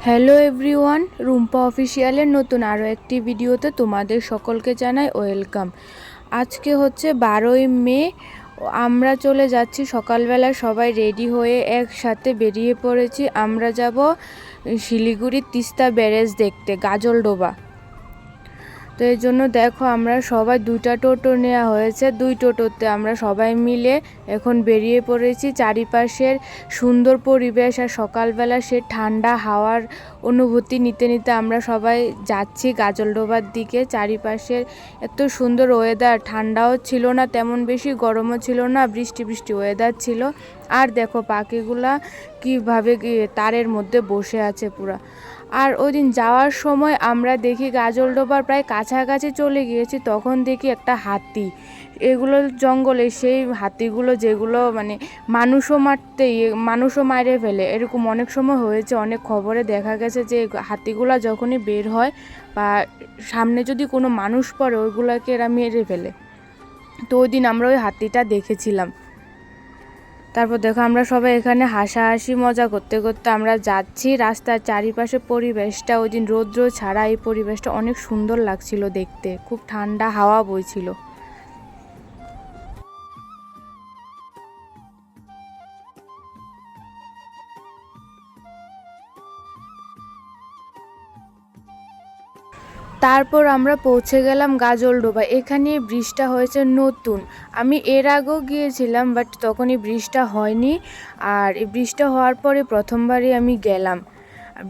Hello everyone, Rumpa অফিসিয়ালের নতুন আরও একটি ভিডিওতে তোমাদের সকলকে জানাই ওয়েলকাম। আজকে হচ্ছে 12ই মে। আমরা চলে যাচ্ছি সকালবেলা, সবাই রেডি হয়ে একসাথে বেরিয়ে পড়েছি। আমরা যাব শিলিগুড়ির তিস্তা ব্যারেজ দেখতে, গাজলডোবা। তো এই জন্য দেখো আমরা সবাই দুইটা টোটো নেওয়া হয়েছে, দুই টোটোতে আমরা সবাই মিলে এখন বেরিয়ে পড়েছি। চারিপাশের সুন্দর পরিবেশ আর সকালবেলা সে ঠান্ডা হাওয়ার অনুভূতি নিতে নিতে আমরা সবাই যাচ্ছি গাজলডোবার দিকে। চারিপাশের এত সুন্দর ওয়েদার, ঠান্ডাও ছিল না তেমন বেশি, গরমও ছিল না, বৃষ্টি বৃষ্টি ওয়েদার ছিল। আর দেখো পাখিগুলা কীভাবে তারের মধ্যে বসে আছে পুরা। আর ওই দিন যাওয়ার সময় আমরা দেখি গাজলডোবার প্রায় কাছাকাছি চলে গিয়েছি, তখন দেখি একটা হাতি। এগুলো জঙ্গলে সেই হাতিগুলো যেগুলো মানে মানুষও মারে ফেলে, এরকম অনেক সময় হয়েছে। অনেক খবরে দেখা গেছে যে হাতিগুলা যখনই বের হয় বা সামনে যদি কোনো মানুষ পড়ে ওইগুলোকে এরা মেরে ফেলে। তো ওই দিন আমরা ওই হাতিটা দেখেছিলাম। তারপর দেখো আমরা সবাই এখানে হাসাহাসি মজা করতে করতে আমরা যাচ্ছি। রাস্তার চারিপাশে পরিবেশটা ওই দিন রৌদ্র ছাড়া এই পরিবেশটা অনেক সুন্দর লাগছিল দেখতে, খুব ঠান্ডা হাওয়া বইছিল। তারপর আমরা পৌঁছে গেলাম গাজলডোবা। এখানে ব্রিজটা হয়েছে নতুন, আমি এর আগেও গিয়েছিলাম বাট তখন এই ব্রিজটা হয়নি। আর এই ব্রিজটা হওয়ার পরে প্রথমবারই আমি গেলাম।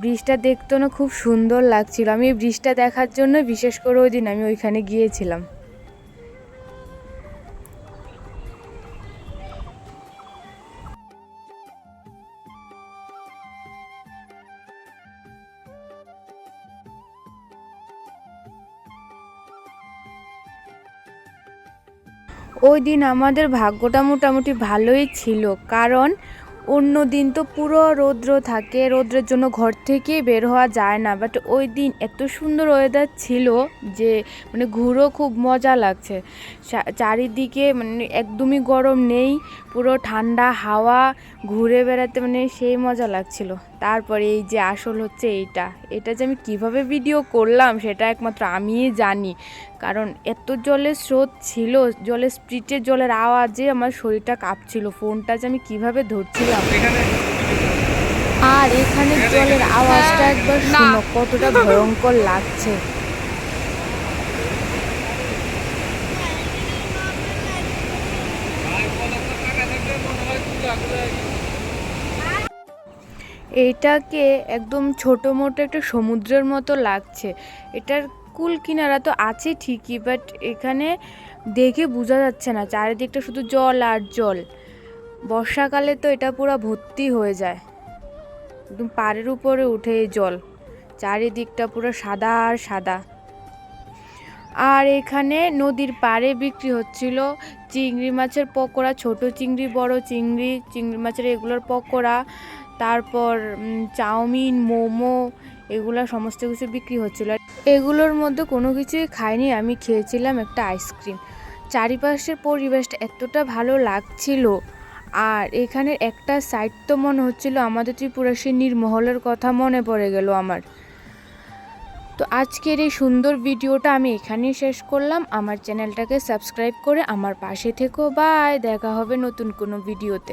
ব্রিজটা দেখতে না খুব সুন্দর লাগছিল। আমি এই ব্রিজটা দেখার জন্য বিশেষ করে ওই দিন আমি ওইখানে গিয়েছিলাম। ওই দিন আমাদের ভাগ্যটা মোটামুটি ভালোই ছিল, কারণ অন্য দিন তো পুরো রৌদ্র থাকে, রৌদ্রের জন্য ঘর থেকে বের হওয়া যায় না। বাট ওই দিন এত সুন্দর ওয়েদার ছিল যে মানে ঘুরেও খুব মজা লাগছে। চারিদিকে মানে একদমই গরম নেই, পুরো ঠান্ডা হাওয়া, ঘুরে বেড়াতে মানে সেই মজা লাগছিল। তারপরে এই যে আসল হচ্ছে এটা যে আমি কিভাবে ভিডিও করলাম সেটা একমাত্র আমিই জানি, কারণ এত জলের স্রোত ছিল, জলের স্পিডে, জলের আওয়াজে আমার শরীরটা কাঁপছিল। ফোনটা যে আমি কিভাবে ধরছিলাম। আর এখানে জলের আওয়াজটা একবার শুনো কতটা ভয়ঙ্কর লাগছে। এইটাকে একদম ছোটো মোটো একটা সমুদ্রের মতো লাগছে। এটার কুল কিনারা তো আছে ঠিকই, বাট এখানে দেখে বোঝা যাচ্ছে না, চারিদিকটা শুধু জল আর জল। বর্ষাকালে তো এটা পুরো ভর্তি হয়ে যায়, একদম পাড়ের উপরে উঠে জল, চারিদিকটা পুরো সাদা আর সাদা। আর এখানে নদীর পাড়ে বিক্রি হচ্ছিল চিংড়ি মাছের পকোড়া, ছোট চিংড়ি, বড় চিংড়ি, চিংড়ি মাছের এগুলোর পকোড়া, তারপর চাউমিন, মোমো, এগুলো সমস্ত কিছু বিক্রি হচ্ছিল। এগুলোর মধ্যে কোনো কিছুই খাইনি, আমি খেয়েছিলাম একটা আইসক্রিম। চারিপাশের পরিবেশটা এতটা ভালো লাগছিল। আর এখানের একটা সাইড তো মনে হচ্ছিল আমাদের ত্রিপুরাসী নীরমহলের কথা মনে পড়ে গেল আমার। তো আজকের এই সুন্দর ভিডিওটা আমি এখানেই শেষ করলাম। আমার চ্যানেলটাকে সাবস্ক্রাইব করে আমার পাশে থেকো। বাই, দেখা হবে নতুন কোনো ভিডিওতে।